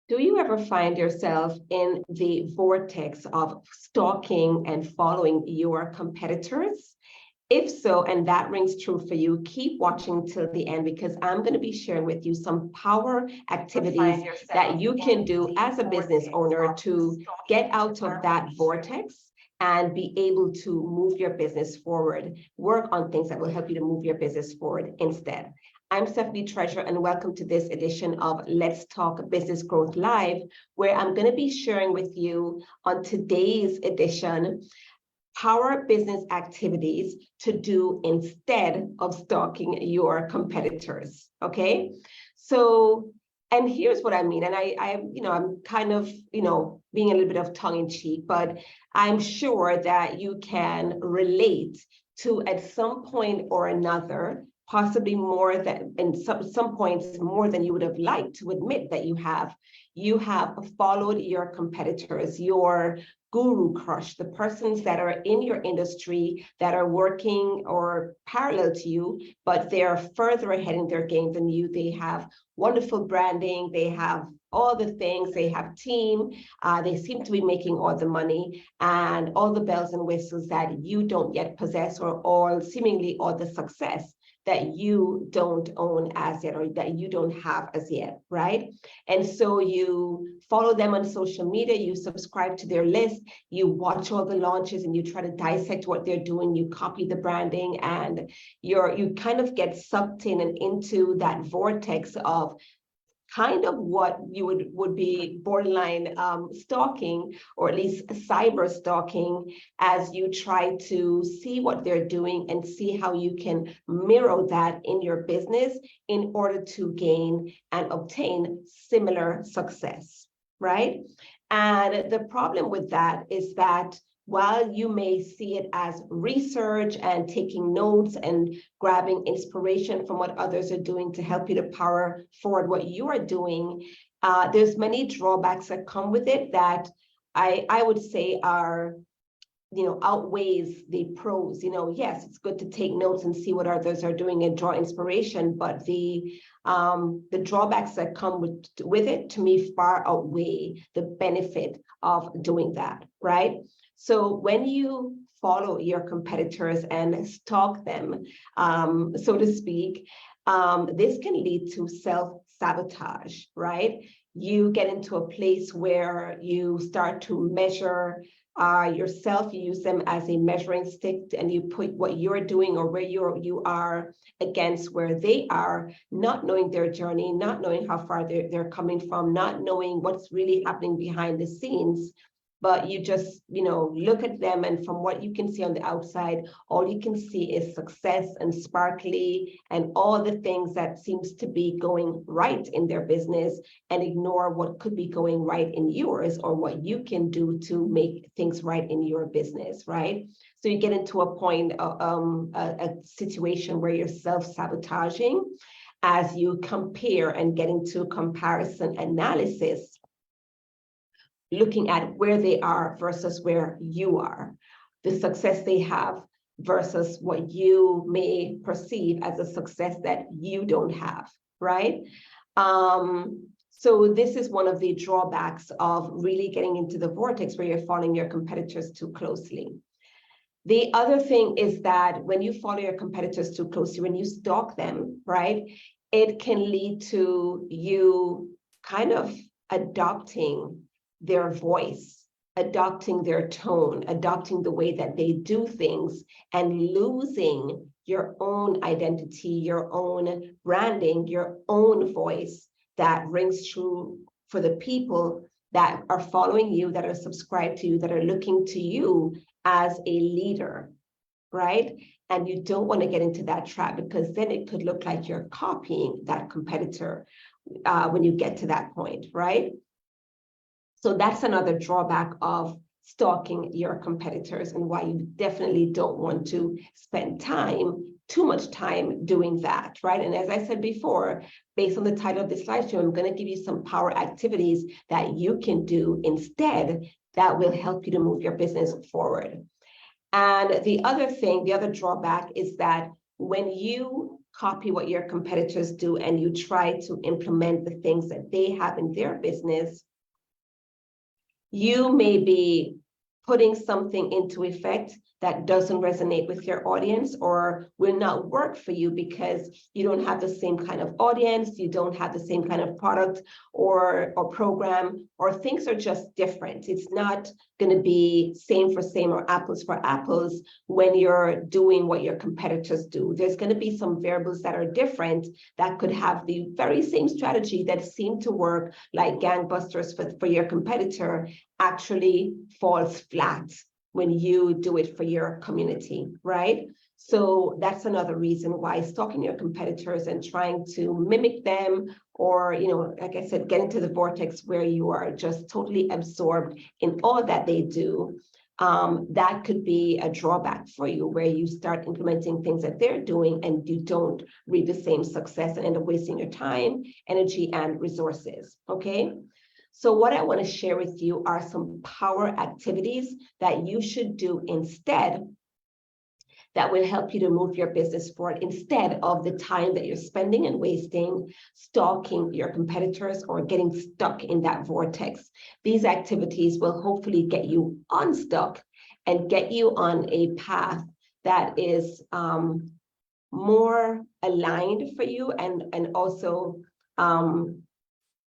Do you ever find yourself in the vortex of stalking and following your competitors? If so, and that rings true for you, keep watching till the end because I'm going to be sharing with you some power activities that you can do as a business owner to get out of that vortex and be able to move your business forward. Work on things that will help you to move your business forward instead. I'm Stephanie Treasure, and welcome to this edition of Let's Talk Business Growth Live, where I'm going to be sharing with you on today's edition power business activities to do instead of stalking your competitors. Okay, so and here's what I mean, and I'm kind of being a little bit of tongue in cheek, but I'm sure that you can relate to at some point or another, possibly more than in some points more than you would have liked to admit that you have followed your competitors, your guru crush, the persons that are in your industry that are working or parallel to you, but they're further ahead in their game than you. They have wonderful branding, they have all the things, they have team, they seem to be making all the money and all the bells and whistles that you don't yet possess, or all seemingly all the success that you don't own as yet, or that you don't have as yet, right? And so you follow them on social media, you subscribe to their list, you watch all the launches, and you try to dissect what they're doing, you copy the branding, and you kind of get sucked in and into that vortex of kind of what you would be borderline stalking, or at least cyber stalking, as you try to see what they're doing and see how you can mirror that in your business in order to gain and obtain similar success, right? And the problem with that is that while you may see it as research and taking notes and grabbing inspiration from what others are doing to help you to power forward what you are doing, there's many drawbacks that come with it that I would say are, outweighs the pros. Yes, it's good to take notes and see what others are doing and draw inspiration, but the drawbacks that come with it, to me, far outweigh the benefit of doing that, right? So when you follow your competitors and stalk them, so to speak, this can lead to self-sabotage, right? You get into a place where you start to measure yourself, you use them as a measuring stick, and you put what you're doing or where you are against where they are, not knowing their journey, not knowing how far they're coming from, not knowing what's really happening behind the scenes. But you just, look at them, and from what you can see on the outside, all you can see is success and sparkly and all the things that seems to be going right in their business, and ignore what could be going right in yours, or what you can do to make things right in your business, right? So you get into a point, a situation where you're self-sabotaging as you compare and get into comparison analysis, looking at where they are versus where you are, the success they have versus what you may perceive as a success that you don't have, right? So this is one of the drawbacks of really getting into the vortex where you're following your competitors too closely. The other thing is that when you follow your competitors too closely, when you stalk them, right, it can lead to you kind of adopting their voice, adopting their tone, adopting the way that they do things, and losing your own identity, your own branding, your own voice that rings true for the people that are following you, that are subscribed to you, that are looking to you as a leader, right? And you don't want to get into that trap, because then it could look like you're copying that competitor when you get to that point, right? So that's another drawback of stalking your competitors, and why you definitely don't want to spend too much time doing that, right? And as I said before, based on the title of this live stream, I'm going to give you some power activities that you can do instead that will help you to move your business forward. And the other drawback is that when you copy what your competitors do and you try to implement the things that they have in their business, you may be putting something into effect that doesn't resonate with your audience or will not work for you because you don't have the same kind of audience, you don't have the same kind of product or program, or things are just different. It's not going to be same for same or apples for apples when you're doing what your competitors do. There's going to be some variables that are different that could have the very same strategy that seem to work like gangbusters for your competitor actually falls flat when you do it for your community, right? So that's another reason why stalking your competitors and trying to mimic them, or, like I said, get into the vortex where you are just totally absorbed in all that they do, that could be a drawback for you, where you start implementing things that they're doing and you don't reap the same success and end up wasting your time, energy, and resources, okay? So what I want to share with you are some power activities that you should do instead that will help you to move your business forward instead of the time that you're spending and wasting stalking your competitors or getting stuck in that vortex. These activities will hopefully get you unstuck and get you on a path that is more aligned for you and also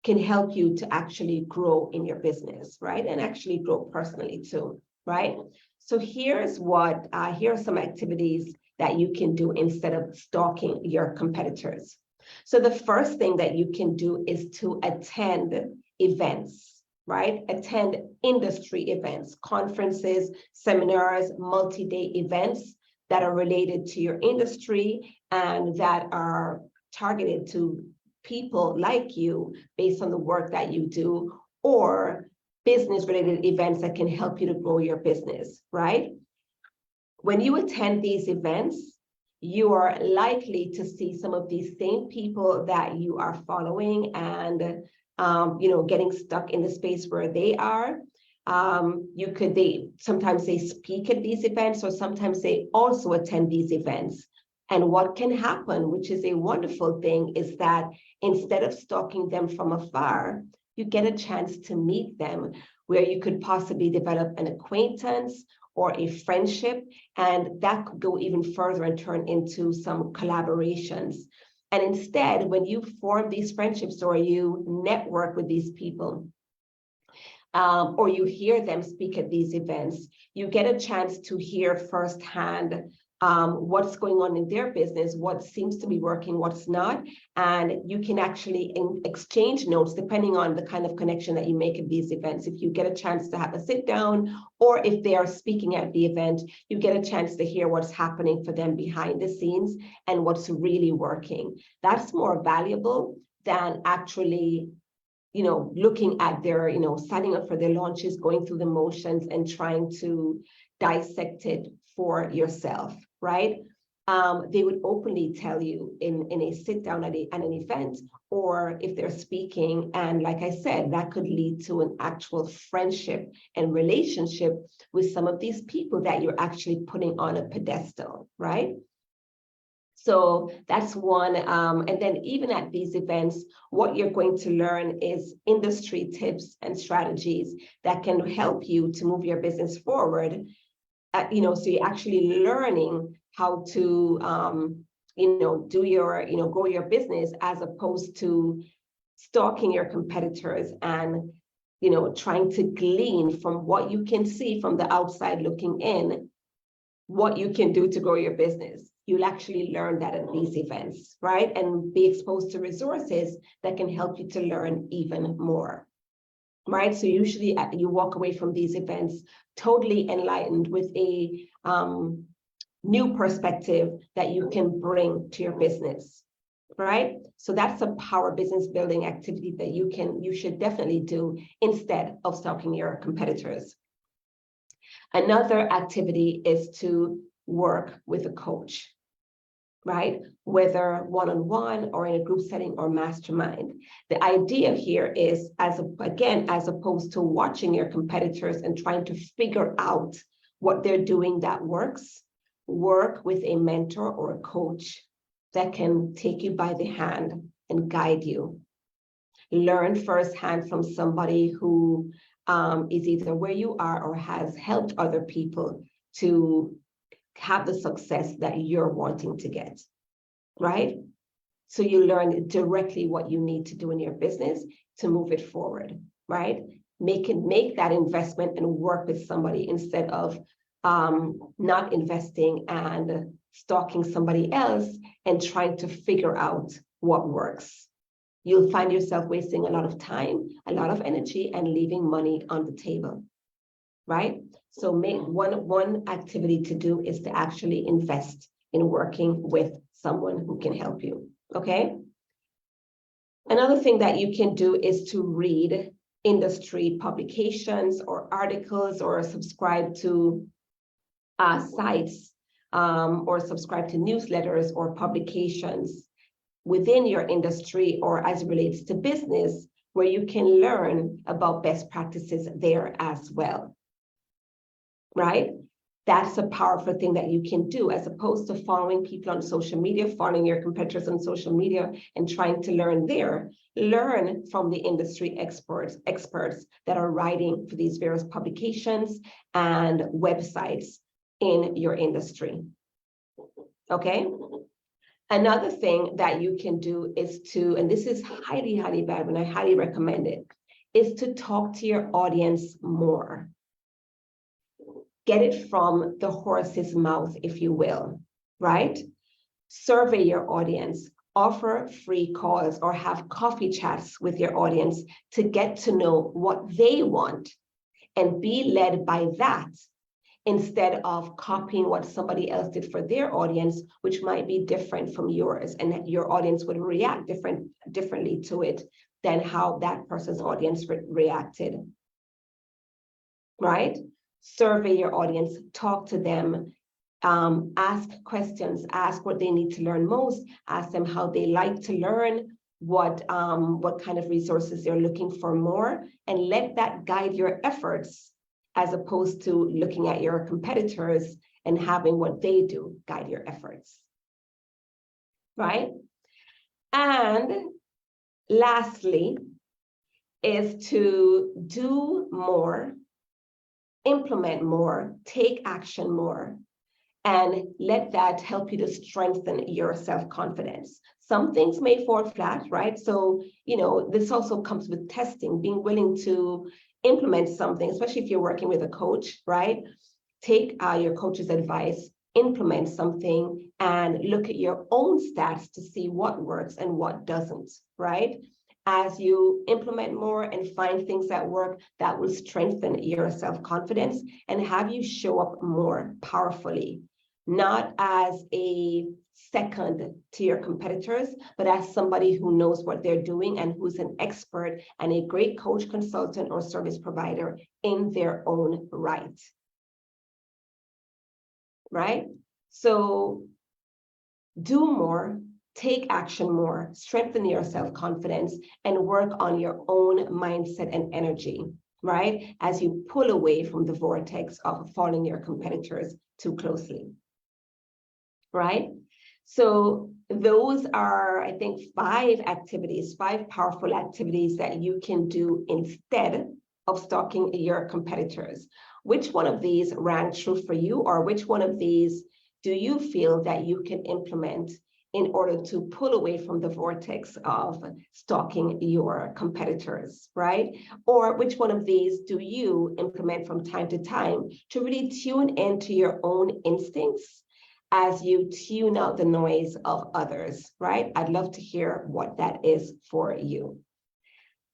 can help you to actually grow in your business, right? And actually grow personally too, right? So here are some activities that you can do instead of stalking your competitors. So the first thing that you can do is to attend events, right? Attend industry events, conferences, seminars, multi-day events that are related to your industry and that are targeted to people like you based on the work that you do, or business related events that can help you to grow your business, right? When you attend these events, you are likely to see some of these same people that you are following and getting stuck in the space where they are. Sometimes they speak at these events, or sometimes they also attend these events. And what can happen, which is a wonderful thing, is that instead of stalking them from afar, you get a chance to meet them, where you could possibly develop an acquaintance or a friendship, and that could go even further and turn into some collaborations. And instead, when you form these friendships or you network with these people, or you hear them speak at these events, you get a chance to hear firsthand what's going on in their business, what seems to be working, what's not, and you can actually exchange notes depending on the kind of connection that you make at these events. If you get a chance to have a sit down, or if they are speaking at the event, you get a chance to hear what's happening for them behind the scenes and what's really working. That's more valuable than actually looking at their, signing up for their launches, going through the motions and trying to dissect it for yourself, right? They would openly tell you in a sit down at an event, or if they're speaking. And like I said, that could lead to an actual friendship and relationship with some of these people that you're actually putting on a pedestal, right? So that's one. And then even at these events, what you're going to learn is industry tips and strategies that can help you to move your business forward. So you're actually learning how to, grow your business, as opposed to stalking your competitors and, trying to glean from what you can see from the outside looking in, what you can do to grow your business. You'll actually learn that at these events, right? And be exposed to resources that can help you to learn even more, right? So usually you walk away from these events totally enlightened with a new perspective that you can bring to your business, right? So that's a power business building activity that you should definitely do instead of stalking your competitors. Another activity is to work with a coach, right? Whether one-on-one or in a group setting or mastermind. The idea here is, as opposed to watching your competitors and trying to figure out what they're doing that works, work with a mentor or a coach that can take you by the hand and guide you. Learn firsthand from somebody who is either where you are or has helped other people to have the success that you're wanting to get, right? So you learn directly what you need to do in your business to move it forward, right? Make that investment and work with somebody instead of not investing and stalking somebody else and trying to figure out what works. You'll find yourself wasting a lot of time, a lot of energy, and leaving money on the table, right? So make one activity to do is to actually invest in working with someone who can help you, okay? Another thing that you can do is to read industry publications or articles, or subscribe to sites, or subscribe to newsletters or publications within your industry or as it relates to business, where you can learn about best practices there as well, right? That's a powerful thing that you can do, as opposed to following people on social media, following your competitors on social media and trying to learn there. Learn from the industry experts that are writing for these various publications and websites in your industry, okay? Another thing that you can do is to, and this is highly, highly bad, and I highly recommend it, is to talk to your audience more. Get it from the horse's mouth, if you will, right? Survey your audience, offer free calls or have coffee chats with your audience to get to know what they want and be led by that, instead of copying what somebody else did for their audience, which might be different from yours, and your audience would react differently to it than how that person's audience reacted, right? Survey your audience, talk to them, ask questions, ask what they need to learn most, ask them how they like to learn, what kind of resources they're looking for more, and let that guide your efforts, as opposed to looking at your competitors and having what they do guide your efforts, right? And lastly is to do more, implement more, take action more, and let that help you to strengthen your self-confidence. Some things may fall flat, right? So, this also comes with testing, being willing to implement something, especially if you're working with a coach, right? Take your coach's advice, implement something, and look at your own stats to see what works and what doesn't, right? As you implement more and find things that work, that will strengthen your self-confidence and have you show up more powerfully, not as a second to your competitors, but as somebody who knows what they're doing and who's an expert and a great coach, consultant, or service provider in their own right. Right? So do more, take action more, strengthen your self-confidence, and work on your own mindset and energy, right? As you pull away from the vortex of following your competitors too closely, right? So those are, I think, 5 powerful activities that you can do instead of stalking your competitors. Which one of these rang true for you, or which one of these do you feel that you can implement in order to pull away from the vortex of stalking your competitors, right? Or which one of these do you implement from time to time to really tune into your own instincts as you tune out the noise of others, right? I'd love to hear what that is for you.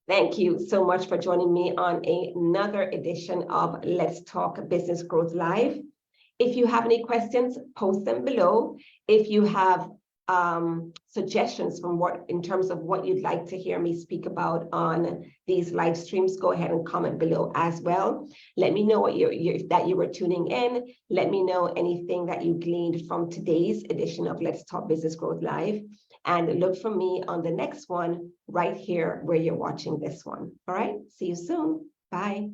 Thank you so much for joining me on another edition of Let's Talk Business Growth Live. If you have any questions, post them below. If you have suggestions in terms of what you'd like to hear me speak about on these live streams, go ahead and comment below as well. Let me know that you were tuning in. Let me know anything that you gleaned from today's edition of Let's Talk Business Growth Live. And look for me on the next one right here where you're watching this one. All right, see you soon. Bye.